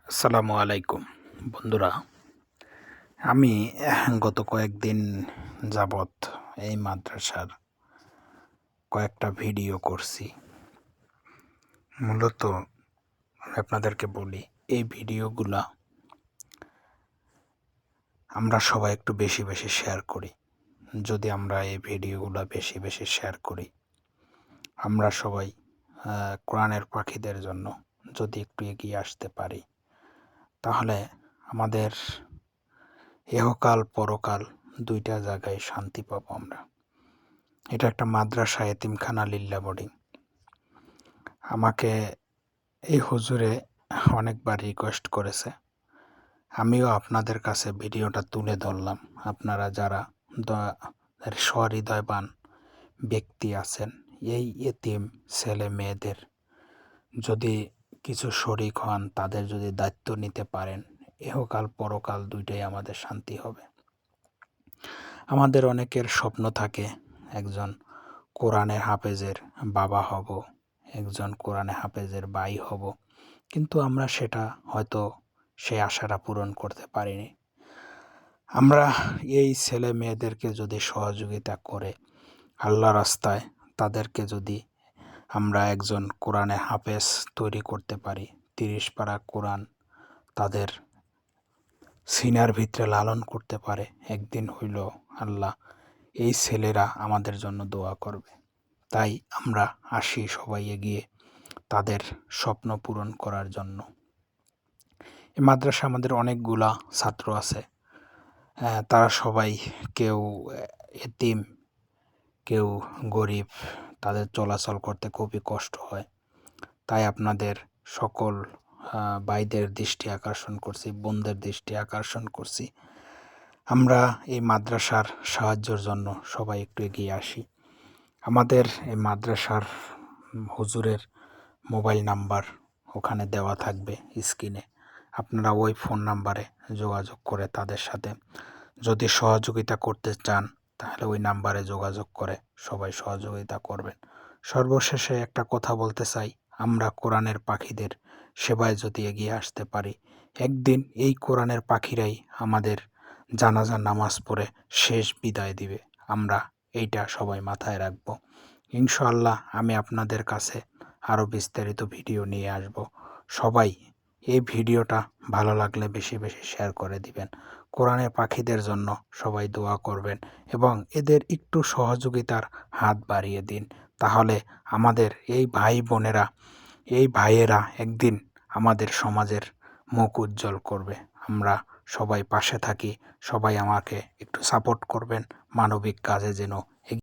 আসসালামু আলাইকুম বন্ধুরা। আমি গত কয়েকদিন যাবৎ এই মাদ্রাসার কয়েকটা ভিডিও করছি। মূলত আমি আপনাদেরকে বলি, এই ভিডিওগুলা আমরা সবাই একটু বেশি বেশি শেয়ার করি। যদি আমরা এই ভিডিওগুলা বেশি বেশি শেয়ার করি, আমরা সবাই কোরআনের পাখিদের জন্য যদি একটু এগিয়ে আসতে পারি, তাহলে আমাদের ইহকাল পরকাল দুইটা জায়গায় শান্তি পাবো আমরা। এটা একটা মাদ্রাসা, এতিমখানা, লিল্লা বোর্ডিং। আমাকে এই হুজুরে অনেকবার রিকোয়েস্ট করেছে, আমিও আপনাদের কাছে ভিডিওটা তুলে ধরলাম। আপনারা যারা সহৃদয়বান ব্যক্তি আছেন, এই এতিম ছেলে মেয়েদের যদি কিছু শরিক হন, তাদের যদি দায়িত্ব নিতে পারেন, ইহকাল পরকাল দুইটাই আমাদের শান্তি হবে। আমাদের অনেকের স্বপ্ন থাকে একজন কোরআনের হাফেজের বাবা হব, একজন কোরআনে হাফেজের ভাই হব, কিন্তু আমরা সেটা হয়তো সেই আশাটা পূরণ করতে পারিনি। আমরা এই ছেলে মেয়েদেরকে যদি সহযোগিতা করে আল্লাহ রাস্তায় তাদেরকে যদি আমরা একজন কোরআনে হাফেজ তৈরি করতে পারি, 30 পারা কোরআন তাদের সিনার ভিতরে লালন করতে পারে, একদিন হইল আল্লাহ এই ছেলেরা আমাদের জন্য দোয়া করবে। তাই আমরা আসি সবাই এগিয়ে তাদের স্বপ্ন পূরণ করার জন্য। এই মাদ্রাসা আমাদের অনেকগুলা ছাত্র আছে, তারা সবাই কেউ এতিম, কেউ গরিব, তাদের চলাচল করতে খুবই কষ্ট হয়। তাই আপনাদের সকল ভাইদের দৃষ্টি আকর্ষণ করছি, বোনদের দৃষ্টি আকর্ষণ করছি, আমরা এই মাদ্রাসার সাহায্যের জন্য সবাই একটু এগিয়ে আসি। আমাদের এই মাদ্রাসার হুজুরের মোবাইল নাম্বার ওখানে দেওয়া থাকবে স্ক্রিনে। আপনারা ওই ফোন নাম্বারে যোগাযোগ করে তাদের সাথে যদি সহযোগিতা করতে চান, তাহলে ওই নাম্বারে যোগাযোগ করে সবাই সহযোগিতা করবেন। সর্বশেষে একটা কথা বলতে চাই, আমরা কোরআনের পাখিদের সেবায় যদি এগিয়ে আসতে পারি, একদিন এই কোরআনের পাখিরাই আমাদের জানাজার নামাজ পড়ে শেষ বিদায় দিবে। আমরা এইটা সবাই মাথায় রাখব। ইনশাআল্লাহ আমি আপনাদের কাছে আরও বিস্তারিত ভিডিও নিয়ে আসব। সবাই এই ভিডিওটা ভালো লাগলে বেশি বেশি শেয়ার করে দিবেন। কোরআনের পাখিদের জন্য সবাই দোয়া করবেন এবং এদের একটু সহযোগিতার হাত বাড়িয়ে দিন। তাহলে আমাদের এই ভাই বোনেরা, এই ভাইয়েরা একদিন আমাদের সমাজের মুখ উজ্জ্বল করবে। আমরা সবাই পাশে থাকি, সবাই আমাকে একটু সাপোর্ট করবেন মানবিক কাজে যেন